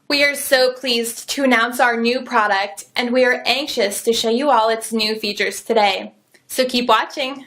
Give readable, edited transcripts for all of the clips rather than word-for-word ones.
We are so pleased to announce our new product, and we are anxious to show you all its new features today. So keep watching.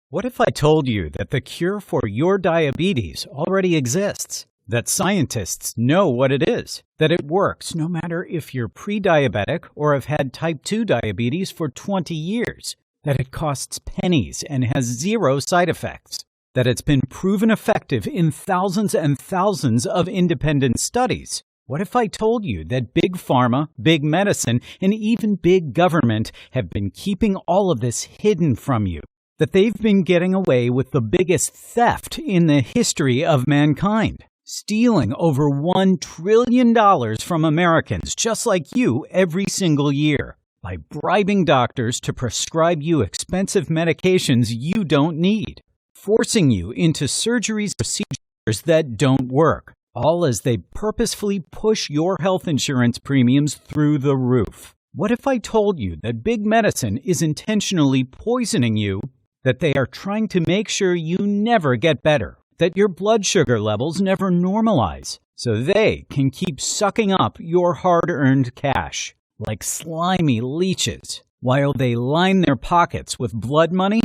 What if I told you that the cure for your diabetes already exists? That scientists know what it is, that it works no matter if you're pre-diabetic or have had type 2 diabetes for 20 years, that it costs pennies and has zero side effects, that it's been proven effective in thousands and thousands of independent studies? What if I told you that big pharma, big medicine, and even big government have been keeping all of this hidden from you? That they've been getting away with the biggest theft in the history of mankind, stealing over $1 trillion from Americans just like you every single year, by bribing doctors to prescribe you expensive medications you don't need, forcing you into surgeries and procedures that don't work, all as they purposefully push your health insurance premiums through the roof. What if I told you that big medicine is intentionally poisoning you, that they are trying to make sure you never get better, that your blood sugar levels never normalize, so they can keep sucking up your hard-earned cash like slimy leeches while they line their pockets with blood money?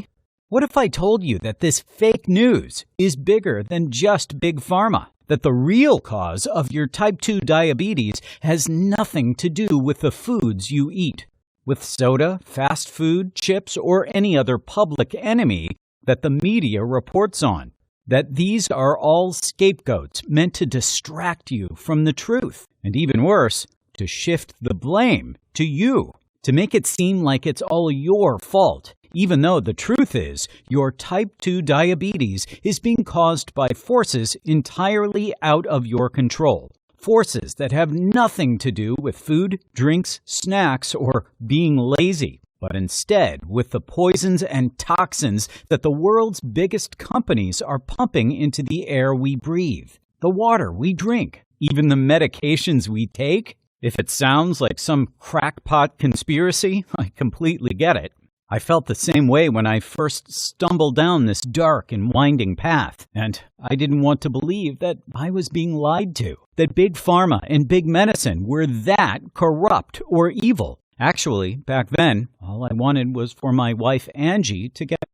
What if I told you that this fake news is bigger than just big pharma, that the real cause of your type 2 diabetes has nothing to do with the foods you eat, with soda, fast food, chips, or any other public enemy that the media reports on, that these are all scapegoats meant to distract you from the truth, and even worse, to shift the blame to you, to make it seem like it's all your fault, even though the truth is your type 2 diabetes is being caused by forces entirely out of your control. Forces that have nothing to do with food, drinks, snacks, or being lazy, but instead with the poisons and toxins that the world's biggest companies are pumping into the air we breathe, the water we drink, even the medications we take. If it sounds like some crackpot conspiracy, I completely get it. I felt the same way when I first stumbled down this dark and winding path, and I didn't want to believe that I was being lied to, that big pharma and big medicine were that corrupt or evil. Actually, back then, all I wanted was for my wife Angie to get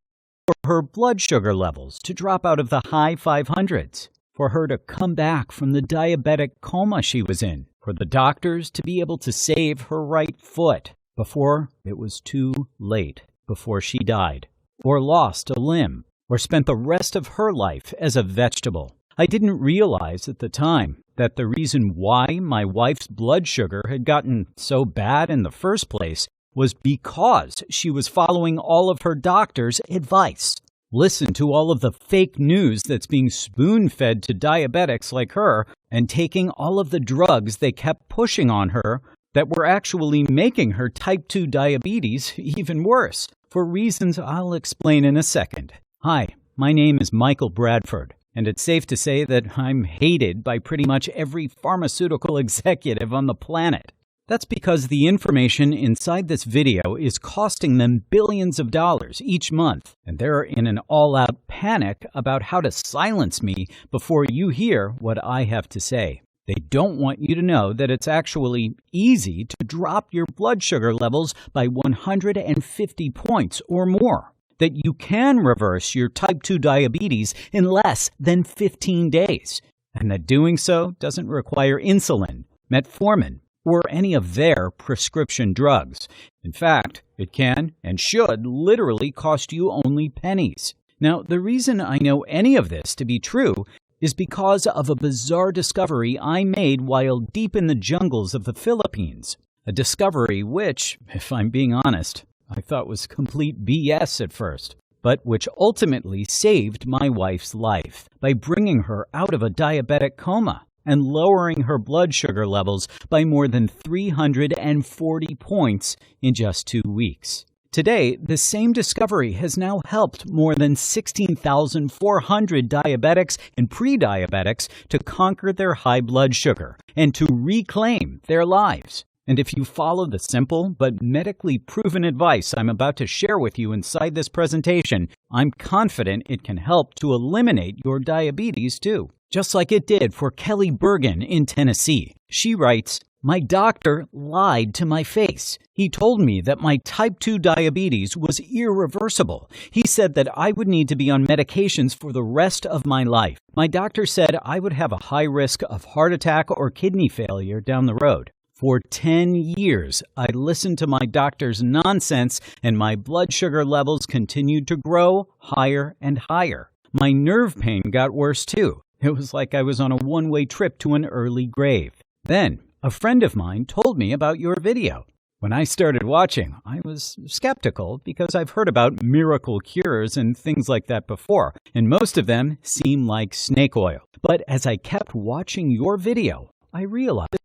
her blood sugar levels to drop out of the high 500s, for her to come back from the diabetic coma she was in, for the doctors to be able to save her right foot before it was too late, before she died, or lost a limb, or spent the rest of her life as a vegetable. I didn't realize at the time that the reason why my wife's blood sugar had gotten so bad in the first place was because she was following all of her doctor's advice. Listen to all of the fake news that's being spoon-fed to diabetics like her, and taking all of the drugs they kept pushing on her that were actually making her type 2 diabetes even worse, for reasons I'll explain in a second. Hi, my name is Michael Bradford, and it's safe to say that I'm hated by pretty much every pharmaceutical executive on the planet. That's because the information inside this video is costing them billions of dollars each month, and they're in an all-out panic about how to silence me before you hear what I have to say. They don't want you to know that it's actually easy to drop your blood sugar levels by 150 points or more, that you can reverse your type 2 diabetes in less than 15 days, and that doing so doesn't require insulin, metformin, or any of their prescription drugs. In fact, it can and should literally cost you only pennies. Now, the reason I know any of this to be true is because of a bizarre discovery I made while deep in the jungles of the Philippines. A discovery which, if I'm being honest, I thought was complete BS at first, but which ultimately saved my wife's life by bringing her out of a diabetic coma and lowering her blood sugar levels by more than 340 points in just 2 weeks. Today, the same discovery has now helped more than 16,400 diabetics and pre-diabetics to conquer their high blood sugar and to reclaim their lives. And if you follow the simple but medically proven advice I'm about to share with you inside this presentation, I'm confident it can help to eliminate your diabetes too. Just like it did for Kelly Bergen in Tennessee. She writes, "My doctor lied to my face. He told me that my type 2 diabetes was irreversible. He said that I would need to be on medications for the rest of my life. My doctor said I would have a high risk of heart attack or kidney failure down the road. For 10 years, I listened to my doctor's nonsense, and my blood sugar levels continued to grow higher and higher. My nerve pain got worse too. It was like I was on a one-way trip to an early grave. Then, a friend of mine told me about your video. When I started watching, I was skeptical because I've heard about miracle cures and things like that before, and most of them seem like snake oil. But as I kept watching your video, I realized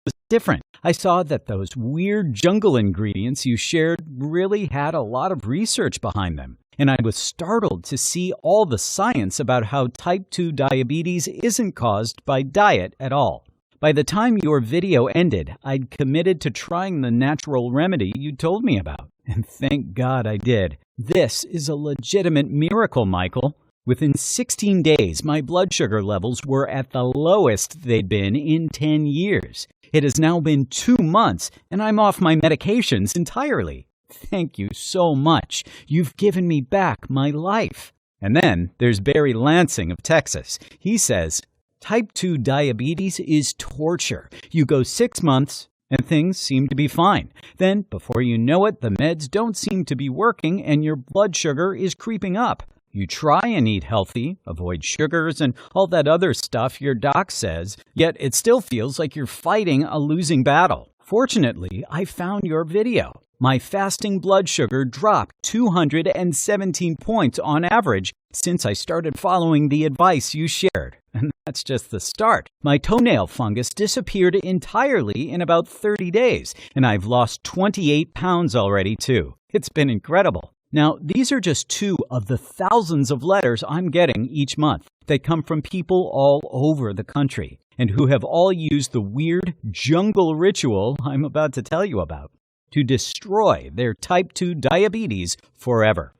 was different. I saw that those weird jungle ingredients you shared really had a lot of research behind them. And I was startled to see all the science about how type 2 diabetes isn't caused by diet at all. By the time your video ended, I'd committed to trying the natural remedy you told me about. And thank God I did. This is a legitimate miracle, Michael. Within 16 days, my blood sugar levels were at the lowest they'd been in 10 years. It has now been 2 months, and I'm off my medications entirely. Thank you so much. You've given me back my life." And then there's Barry Lansing of Texas. He says, "Type 2 diabetes is torture. You go 6 months, and things seem to be fine. Then, before you know it, the meds don't seem to be working, and your blood sugar is creeping up. You try and eat healthy, avoid sugars and all that other stuff your doc says, yet it still feels like you're fighting a losing battle. Fortunately, I found your video. My fasting blood sugar dropped 217 points on average since I started following the advice you shared. And that's just the start. My toenail fungus disappeared entirely in about 30 days, and I've lost 28 pounds already too. It's been incredible. Now, these are just 2 of the thousands of letters I'm getting each month that come from people all over the country and who have all used the weird jungle ritual I'm about to tell you about to destroy their type 2 diabetes forever.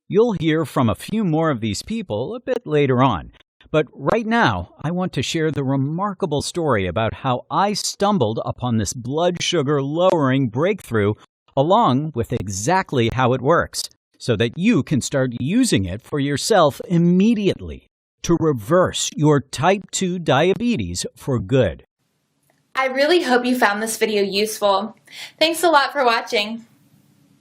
You'll hear from a few more of these people a bit later on, but right now I want to share the remarkable story about how I stumbled upon this blood sugar lowering breakthrough along with exactly how it works, so that you can start using it for yourself immediately to reverse your type 2 diabetes for good. I really hope you found this video useful. Thanks a lot for watching.